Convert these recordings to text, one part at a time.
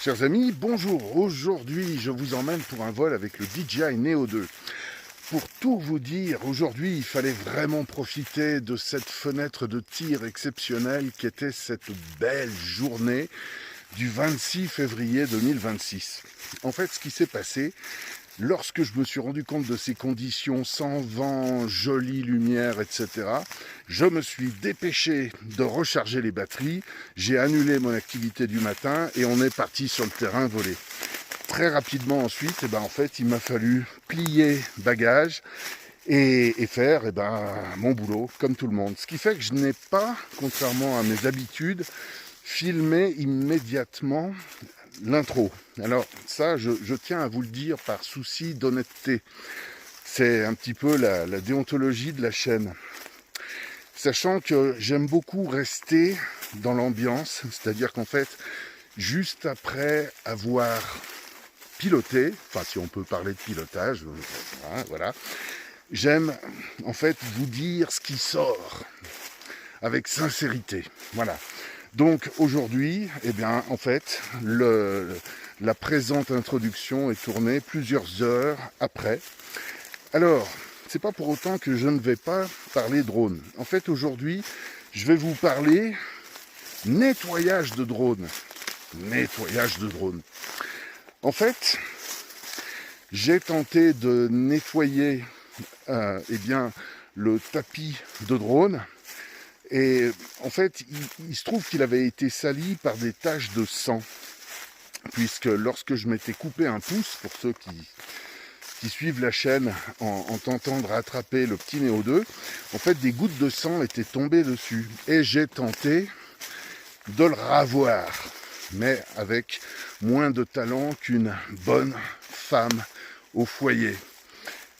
Chers amis, bonjour. Aujourd'hui, je vous emmène pour un vol avec le DJI Neo 2. Pour tout vous dire, aujourd'hui, il fallait vraiment profiter de cette fenêtre de tir exceptionnelle qui était cette belle journée du 26 février 2026. En fait, ce qui s'est passé, lorsque je me suis rendu compte de ces conditions sans vent, jolie lumière, etc., je me suis dépêché de recharger les batteries, j'ai annulé mon activité du matin et on est parti sur le terrain voler. Très rapidement ensuite, en fait, il m'a fallu plier bagages et faire mon boulot comme tout le monde. Ce qui fait que je n'ai pas, contrairement à mes habitudes, filmé immédiatement l'intro. Alors ça, je tiens à vous le dire par souci d'honnêteté. C'est un petit peu la déontologie de la chaîne. Sachant que j'aime beaucoup rester dans l'ambiance, c'est-à-dire qu'en fait, juste après avoir piloté, enfin si on peut parler de pilotage, voilà, j'aime en fait vous dire ce qui sort avec sincérité. Voilà. Donc aujourd'hui, en fait, la présente introduction est tournée plusieurs heures après. Alors, c'est pas pour autant que je ne vais pas parler drone. En fait, aujourd'hui, je vais vous parler nettoyage de drone. Nettoyage de drone. En fait, j'ai tenté de nettoyer le tapis de drone. Et en fait, il se trouve qu'il avait été sali par des taches de sang. Puisque lorsque je m'étais coupé un pouce, pour ceux qui suivent la chaîne en tentant de rattraper le petit Neo 2, en fait, des gouttes de sang étaient tombées dessus. Et j'ai tenté de le ravoir, mais avec moins de talent qu'une bonne femme au foyer.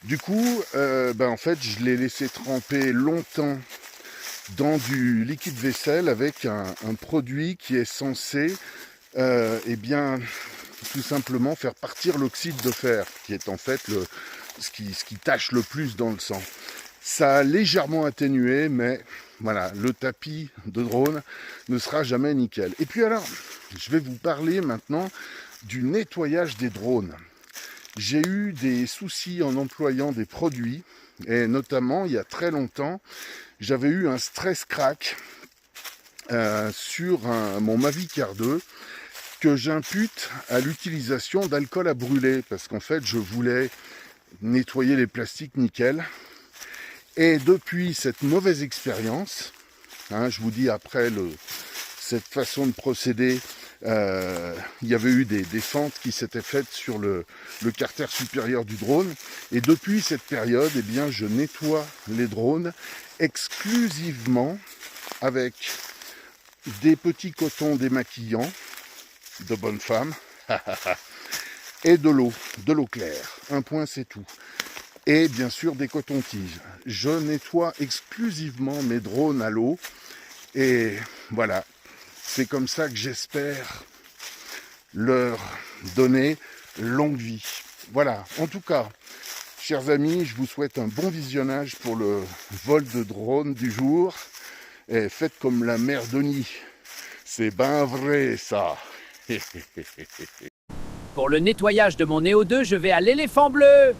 Du coup, en fait, je l'ai laissé tremper longtemps dans du liquide vaisselle avec un produit qui est censé tout simplement faire partir l'oxyde de fer, qui est en fait ce qui tâche le plus dans le sang. Ça a légèrement atténué, mais voilà, le tapis de drone ne sera jamais nickel. Et puis alors, je vais vous parler maintenant du nettoyage des drones. J'ai eu des soucis en employant des produits, et notamment, il y a très longtemps, j'avais eu un stress crack sur mon Mavic Air 2 que j'impute à l'utilisation d'alcool à brûler, parce qu'en fait, je voulais nettoyer les plastiques nickel. Et depuis cette mauvaise expérience, je vous dis après cette façon de procéder, il y avait eu des fentes qui s'étaient faites sur le carter supérieur du drone. Et depuis cette période, je nettoie les drones exclusivement avec des petits cotons démaquillants de bonne femme et de l'eau claire. Un point, c'est tout. Et bien sûr des cotons-tiges. Je nettoie exclusivement mes drones à l'eau. Et voilà, c'est comme ça que j'espère leur donner longue vie. Voilà, en tout cas, chers amis, je vous souhaite un bon visionnage pour le vol de drone du jour. Et faites comme la mère Denis. C'est ben vrai, ça. Pour le nettoyage de mon Neo 2, je vais à l'éléphant bleu.